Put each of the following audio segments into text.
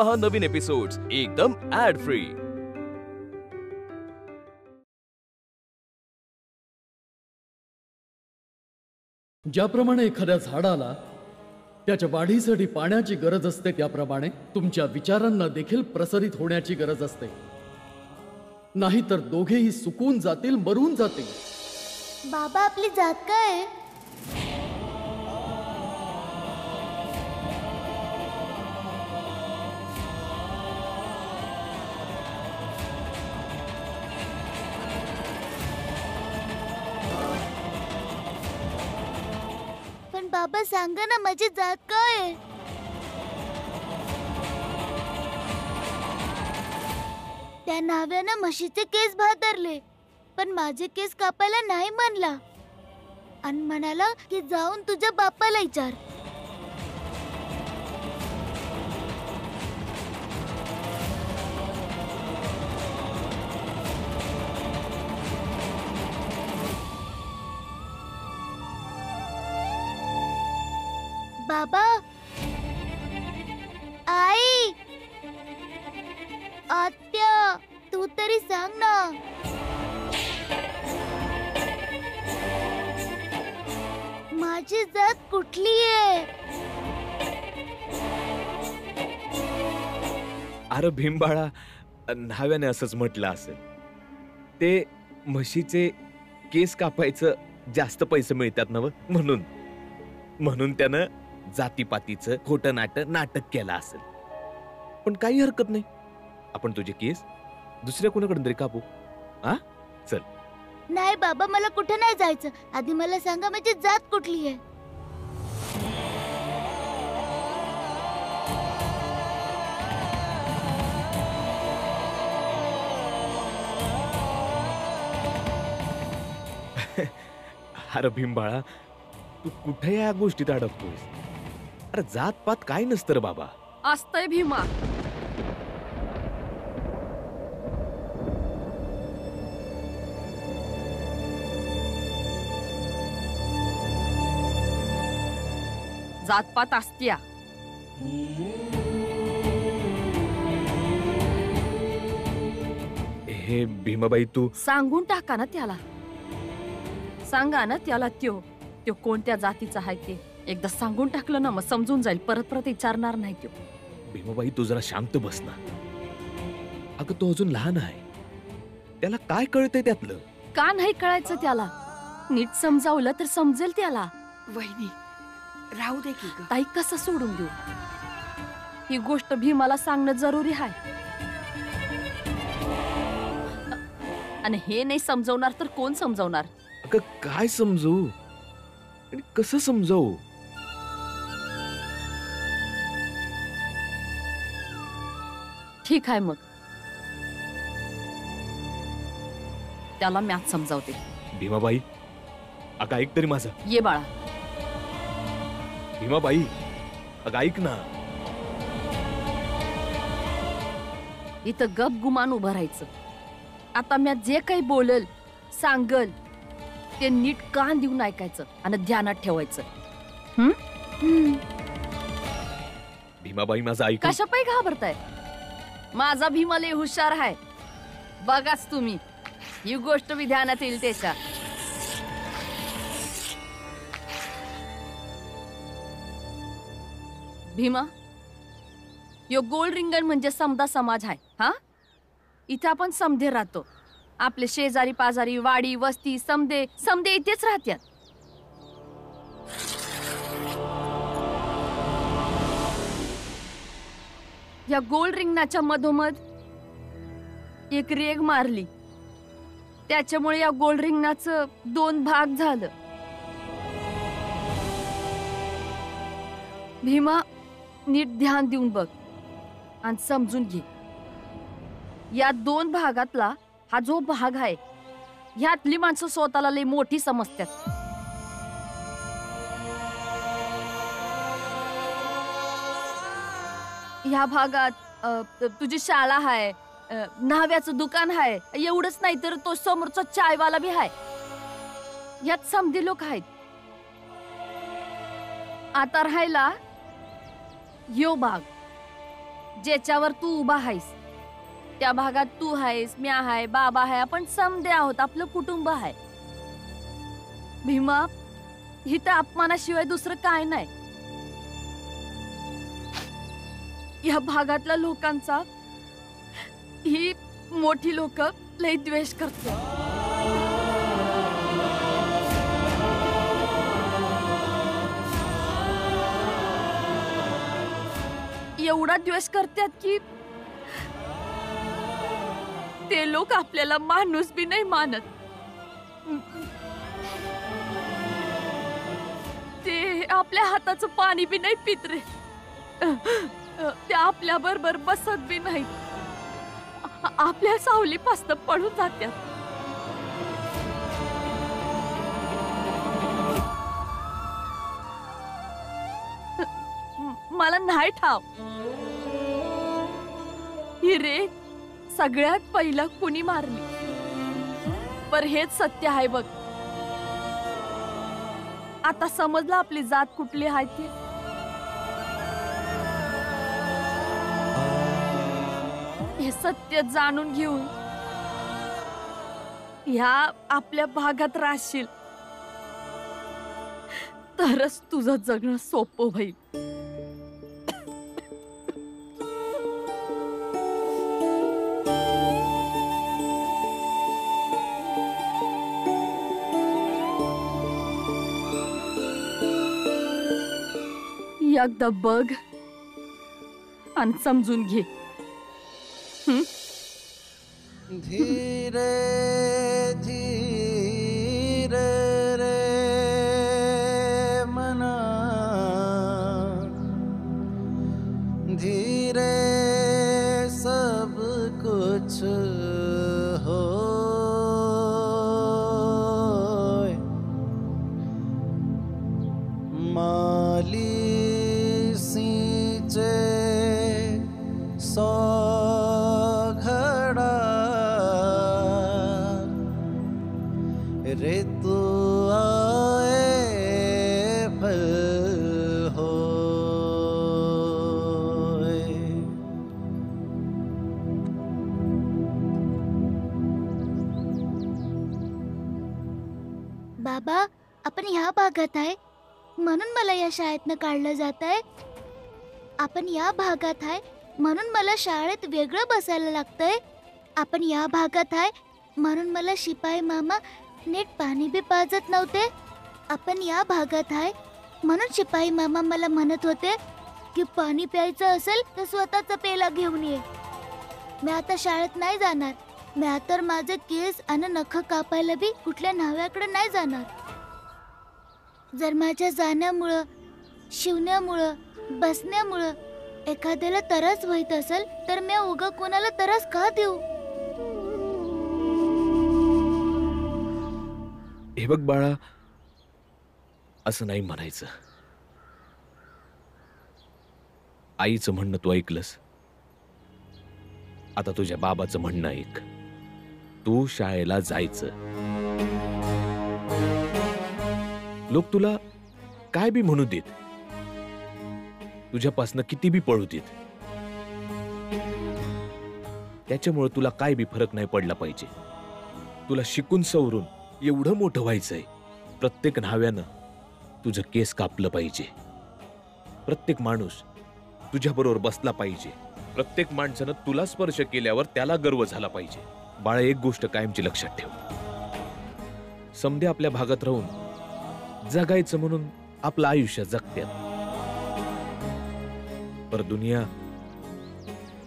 पहा नवीन एपिसोड्स एकदम add free. ज्याप्रमाणे एखाद्या झाडाला त्याच्या वाढीसाठी पाण्याची गरज असते, त्याप्रमाणे तुमच्या विचारांना देखील प्रसारित होण्याची गरज असते, नाहीतर दोघेही सुकून जातील, मरून जातील। बाबा, आपली जात काय? पण बाबा सांगा ना, माझी जात काय? त्या नाव्यानं म्हशीचे केस भादरले, पण माझे केस कापायला नाही म्हणला आणि म्हणाला की जाऊन तुझ्या बापाला विचार। बाबा, आई, आत्या, तू तरी सांग ना। माझी जात कुठली आहे? अरे भीमबाळा, न्हाव्याने असंच म्हटलं असेल। ते म्हशीचे केस कापायचं जास्त पैसे मिळतात ना, म्हणून त्यानं जातीपातीचं खोटं नाटक केलं असेल। पण काही हरकत नाही, आपण तुझे केस दुसऱ्या कोणाकडून तरी कापू। हा, चल। नाही बाबा, मला कुठे नाही जायचं, आधी मला सांगा माझी जात कुठली आहे। अरे भीमबाळा, तू कुठे या गोष्टीत अडकतोयस? अरे जातपात काय नसतं रे बाबा। असतंय भीमा। जातपात असत्या। हे भीमाबाई, तू सांगून टाका ना त्याला, सांगा ना त्याला त्यो कोणत्या जातीचा आहे ते एकदा सांगून टाकलं ना, मग समजून जाईल, परत विचारणार नाही त्यो। भीमाबाई, तू जरा शांत बस ना। अगं तो अजून लहान आहे, त्याला काय कळतंय त्यातलं? का नाही कळायचं त्याला? नीट समजावलं तर समजेल त्याला। वहिनी, राहू दे की ग। ताई, कसं सोडून देऊ? ही गोष्ट भीमाला सांगणं जरुरी आहे, आणि हे नाही समजवणार तर कोण समजवणार? अगं काय समजू आणि कसं समजावू? ठीक आहे, मग त्याला मॅथ समजावते। भीमाबाई, अगं ऐक तरी माझं। ये बाळा। भीमाबाई, अगं ऐक ना। इथं गप गुमान उभं राहायचं। आता मी जे काही बोलल सांगल ते नीट कान देऊन ऐकायचं आणि ध्यानात ठेवायचं। भीमाबाई, माझं ऐक। कशा पायी घाबरताय? माझा भीमा लय हुशार आहे, बघाच तुम्ही। ही गोष्ट मी ध्यानात येईल त्याच्या। भीमा, यो गोल रिंगण म्हणजे समदा समाज आहे। हा, इथे आपण समधे राहतो, आपले शेजारी पाजारी, वाडी वस्ती समधे इथेच राहतात। या गोल रिंगणाच्या मधोमध एक रेग मारली, त्याच्यामुळे या गोल रिंगणाचं 2 भाग झालं। भीमा, नीट ध्यान देऊन बघ आणि समजून घे। या 2 भागातला हा जो भाग आहे, ह्यातली माणसं स्वतःला लई मोठी समजतात। ह्या भागात तुझी शाळा आहे, न्हाव्याचं दुकान आहे, एवढंच नाही तर तो समोरचा चायवाला बी आहे। यात समधी लोक आहेत। आता राहिला यो भाग ज्याच्यावर तू उभा आहेस त्या भागात तू आहेस, मी आहे, बाबा आहे, आपण समदे आहोत, आपलं कुटुंब आहे. भीमा, इथं अपमानाशिवाय दुसरं काय नाही. या भागातल्या लोकांचा ही मोठी लोक लय द्वेष करतात. एवढा द्वेष करतात की ते लोक आपल्याला माणूस बी नाही मानत. ते आपल्या हाताचं पाणी बी नाही पित रे. ते आपल्या बरोबर बसत बी नाही. आपल्या सावलीपासून पळून जातात. मला नाही ठाव ही रे सगळ्यात पहिला कुणी मारली, पर हेच सत्य आहे बघ. आता समजलं आपली जात कुठली आहे ती. हे सत्य जाणून घेऊन ह्या आपल्या भागात राहशील तरच तुझं जगणं सोपं होईल. एकदा बघ आणि समजून घे. धीरे धीरे रे मना धीरे सब कुछ हो माली सींचे सौ घड़ा ऋतु आए फल होए. बाबा, आपण ह्या भागात आहे म्हणून मला या शाळेतनं काढलं जात आहे. आपण या भागात आहे म्हणून मला शाळेत वेगळं बसायला लागतंय. आपण या भागात आहे म्हणून मला शिपाई मामा नीट पाणी बी पाजत नव्हते. आपण या भागात आहे म्हणून शिपाई मामा मला म्हणत होते की पाणी प्यायचं असेल तर स्वतःचा पेला घेऊन ये. मी आता शाळेत नाही जाणार. मी आता माझे केस आणि नख कापायला बी कुठल्या न्हाव्याकडे नाही जाणार. जर माझ्या जाण्यामुळं, शिवण्यामुळं, बसण्यामुळं एखाद्याला त्रास होत असेल तर मी उगा कोणाला त्रास का देऊ. हे बघ बाळा, असं नाही म्हणायचं. आईचं म्हणणं तू ऐकलंस, आता तुझ्या बाबाचं म्हणणं ऐक. तू शाळेला जायचं. लोक तुला काय बी म्हणू देत, तुझ्यापासनं किती बी पळू देत, त्याच्यामुळे तुला काय बी फरक नाही पडला पाहिजे. तुला शिकून सवरून एवढं मोठं व्हायचंय. प्रत्येक न्हाव्यानं तुझं केस कापलं पाहिजे. प्रत्येक माणूस तुझ्या बरोबर बसला पाहिजे. प्रत्येक माणसानं तुला स्पर्श केल्यावर त्याला गर्व झाला पाहिजे. बाळा, एक गोष्ट कायमची लक्षात ठेव. समदे आपल्या भागात राहून जगायचं म्हणून आपलं आयुष्य जगत्यात, पर दुनिया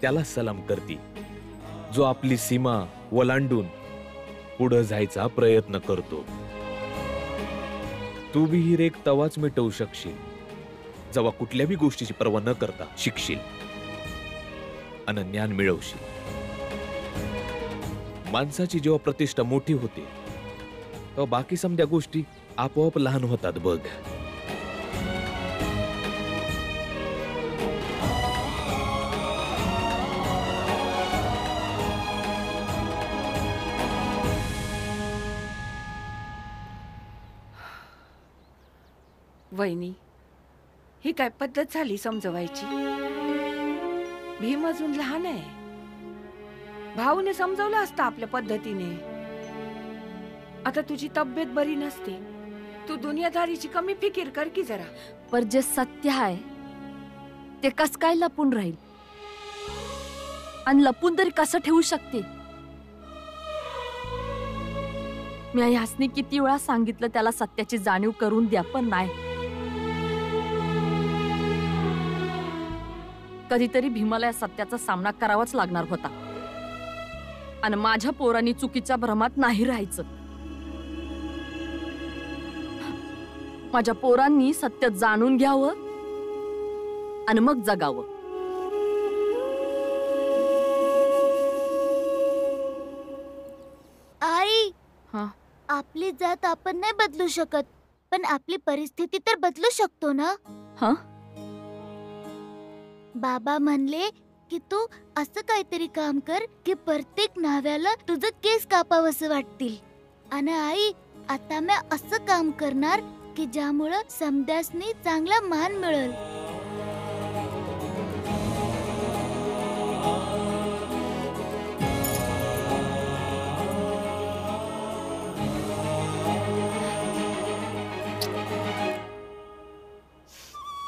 त्याला सलाम करती जो आपली सीमा ओलांडून पुढे जायचा प्रयत्न करतो. तू बी ही रेख तवाच मिटवू शकशील जेव्हा कुठल्या बी गोष्टीची पर्वा न करता शिकशील आणि ज्ञान मिळवशील. माणसाची जेव्हा प्रतिष्ठा मोठी होते तेव्हा बाकी समध्या गोष्टी आपोआप लहान होतात बघ. वहिनी, ही काय पद्धत झाली समजवायची. भीम अजून लहान आहे. भाऊने समजावलं असतं आपल्या पद्धतीने. आता तुझी तब्येत बरी नसते, तू दुनियादारीची कमी फिकीर कर की जरा. पर जे सत्य आहे ते कस काय लपून राहील, आणि लपून तरी कसं ठेवू शकते. मी ह्यासनी किती वेळा सांगितलं त्याला सत्याची जाणीव करून द्या, पण नाही. कधीतरी भीमाला या सत्याचा सामना करावाच लागणार होता, आणि माझ्या पोरांनी चुकीच्या भ्रमात नाही राहायचं. माझ्या पोरांनी सत्य जाणून घ्यावं आणि मग जगावं. आई, हा? आपली जात आपण नाही बदलू शकत, पण आपली परिस्थिती तर बदलू शकतो ना. हा? बाबा म्हणले की तू असं काहीतरी काम कर की प्रत्येक न्हाव्याला तुझं केस कापावंसं वाटतील. आणि आई, आता मी असं काम करणार की ज्यामुळं समद्यासनी चांगला मान मिळेल.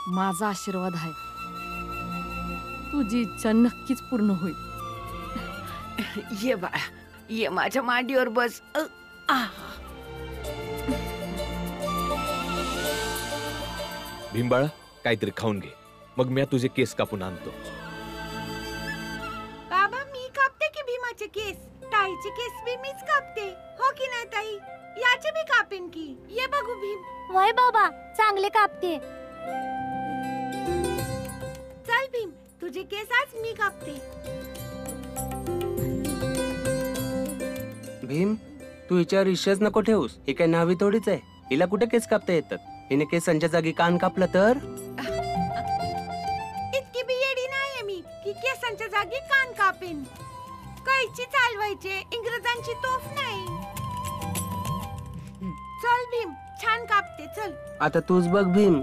माझा आशीर्वाद आहे, तुझी इच्छा नक्कीच पूर्ण होईल. ये बाळा, ये माझ्या मांडीवर बस. भीमबाळा, काहीतरी खाऊन घे, मग मी तुझे केस कापून आणतो. बाबा, मी कापते की भीमाचे केस? ताईचे केस बी मीच कापते, हो की नाही ताई? याचे बी कापेन की. ये बघू भीम. वय बाबा, चांगले कापते. चल भीम, तुझे केस आज मी कापते. भीम, तू हिच्यावर विश्वास नको ठेवूस. ही काय नावी थोडीच आहे. हिला कुठे केस कापता येतात. हिने केसांच्या जागी कान कापला तर? इतकी बी येडी नाहीये मी की केसांच्या जागी कान कापेन. कैची चालवायचे, इंग्रजांची तोफ नाही. चल भीम, छान कापते. चल आता तूच बघ भीम.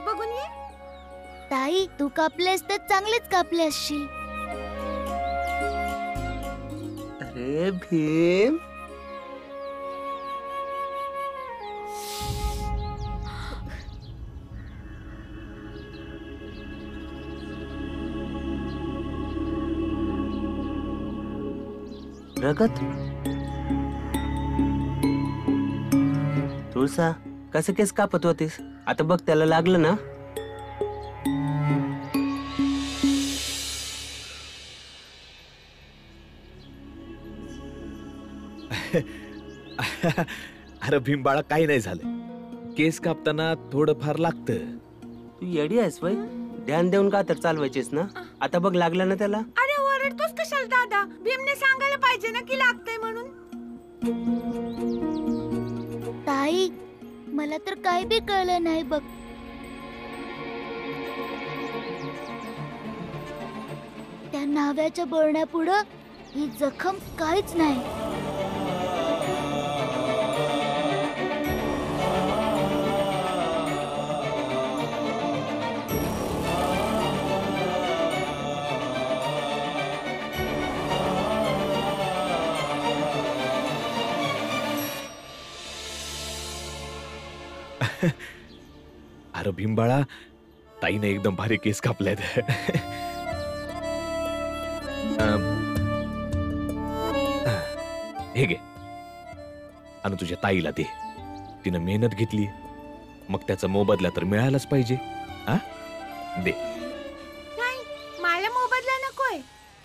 बघून ये. ताई, तू कापलेस तर चांगलेच कापले असशील. अरे भीम, प्रगत, तुळसा, कसं केस कापत होतीस? आता बघ, त्याला लागलं ना. अरे भीमबाळा, काही नाही झालं. केस कापताना थोडं फार लागतं. तू येडी आहेस वय? ध्यान देऊन का तर चालवायचीस ना. आता बघ, लागलं ना त्याला. अरे ओरडतोस कशाला दादा? भीमने सांगायला पाहिजे ना की लागतंय म्हणून. ताई, मला तर काही बी कळलं नाही बघ. त्या नाव्याच्या बोलण्यापुढं ही जखम काहीच नाही. अरे भीमबाळा, ताईने एकदम भारी केस कापल्यात. हे घे आणि तुझ्या ताईला दे. तिनं मेहनत घेतली, मग त्याचा मोबदला तर मिळालाच पाहिजे. हा दे. नाही, मला मोबदला नकोय.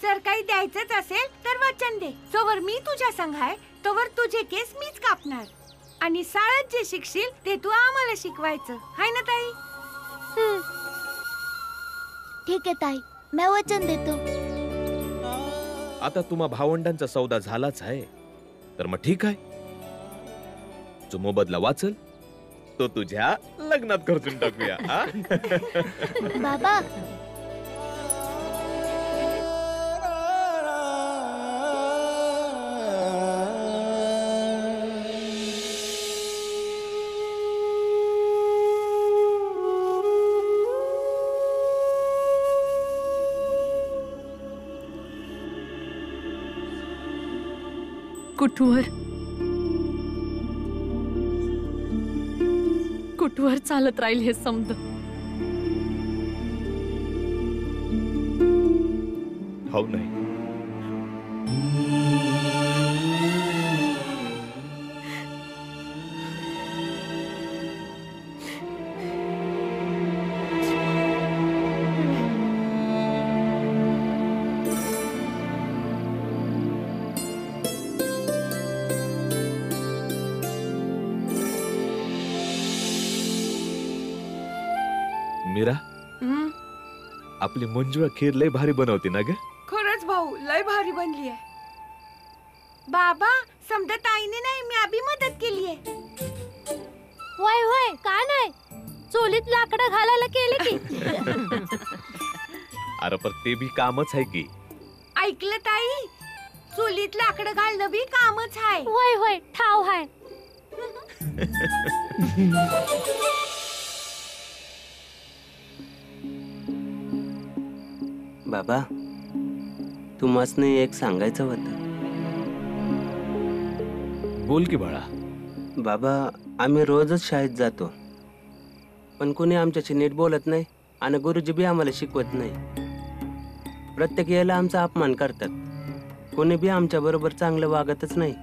जर काही द्यायचंच असेल तर वचन दे. जोवर मी तुझ्या संग आहे तोवर तुझे केस मीच कापणार आणि शाळेत जे शिकशील ते तू आम्हाला शिकवायचं, हाय ना ताई? ठीक आहे ताई, मी वचन देतो. आता तुम्हा भावंडांचा सौदा झालाच आहे, तर मग ठीक आहे. जो मोबदला वाचल तो तुझ्या लग्नात खर्चून टाकूया. हा? बाबा, कुठवर चालत राहील हे समज. हो नाही. मीरा, आपली मंजुळा खीर लय भारी बनवते ना ग. खरंच भाऊ, लय भारी बनली आहे. बाबा, समजा ताईने नाही, मी अभी मदत केली आहे. होय होय, का नाही? चोलीत लाकडं घालायला केले की. अरे पण ते बी कामच आहे की. ऐकलं ताई? चुलीत लाकडं घालणं बी कामच आहे. होय होय, ठाव हाय. बाबा, तुम्हासने एक सांगायचं होतं. बोल की बाळा. बाबा, आम्ही रोजच शाळेत जातो, पण कोणी आमच्याशी नीट बोलत नाही आणि गुरुजी बी आम्हाला शिकवत नाही. प्रत्येक याला आमचा अपमान करतात. कोणी बी आमच्या बरोबर चांगलं वागतच नाही.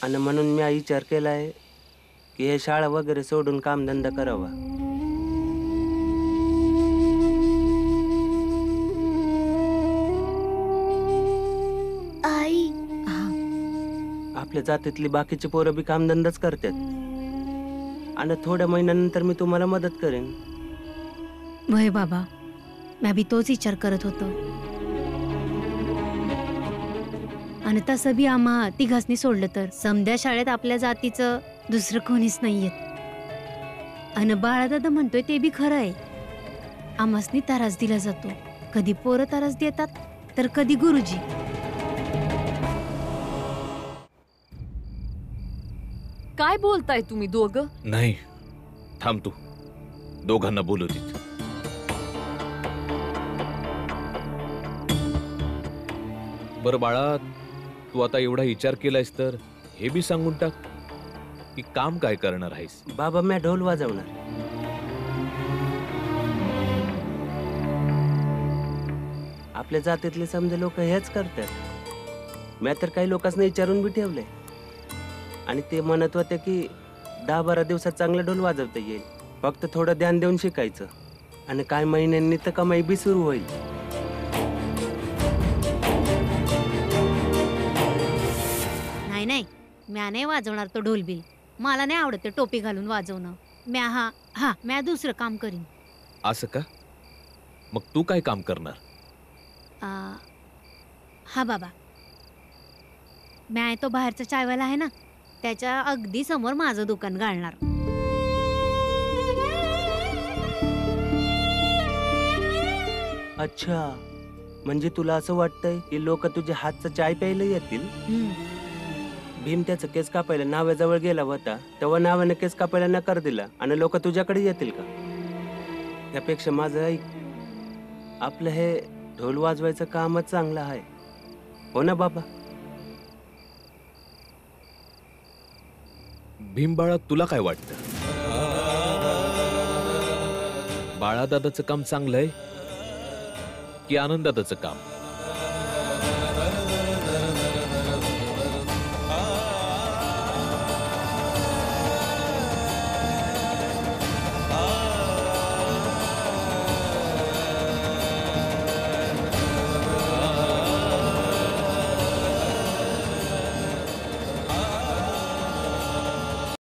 आणि म्हणून मी विचार केलाय की हे शाळा वगैरे सोडून कामधंदा करावा. आई, आपल्या जातीतली बाकीची पोरं बी कामधंदाच करतात. आणि थोड्या महिन्यानंतर मी तुम्हाला मदत करेन. वय बाबा, मी बी तोच विचार करत होतो. आणि तसं बी आम्हा तिघांनी सोडलं तर समध्या शाळेत आपल्या जातीचं दुसरं कोणीच नाहीयेत. आणि बाळादादा म्हणतोय ते बी खरं आहे. आम्हासनी त्रास दिला जातो. कधी पोरं त्रास देतात तर कधी गुरुजी. काय बोलताय तुम्ही दोघं? नाही, थांब तू. दोघांना बोलू देत. बरं बाळा, तू आता एवढा विचार केलायस तर हे बी सांगून टाक की काम काय करणार आहेस. बाबा, मी ढोल वाजवणार. आपल्या जातीतले समजे लोक हेच करतात. मी तर काही लोकांना विचारून बी ठेवलंय आणि ते म्हणत होते की 10-12 दिवसात चांगलं ढोल वाजवता येईल. फक्त थोडं ध्यान देऊन शिकायचं आणि काही महिन्यांनी तर कमाई बी सुरू होईल. नाही नाही, म्या नाही वाजवणार तो ढोलबिल. मला नाही आवडत ते टोपी घालून वाजवणं. म्या दुसरं काम करीन. असं का? मग तू काय काम करणार? हा बाबा, म्या तो बाहेरचा चायवाला आहे ना, त्याच्या अगदी समोर माझं दुकान घालणार. अच्छा, म्हणजे तुला असं वाटतंय की लोक तुझ्या हातचा चाय प्यायला येतील? भीम त्याचं केस कापायला नाव्याजवळ गेला होता तेव्हा नावाने केस कापायला नकार दिला आणि लोक तुझ्याकडे येतील का? त्यापेक्षा माझं ऐक, आपलं हे ढोल वाजवायचं कामच चांगलं आहे. हो ना बाबा? भीमबाळा, तुला काय वाटतं? बाळादादाचं काम चांगलं आहे की आनंददादाचं काम?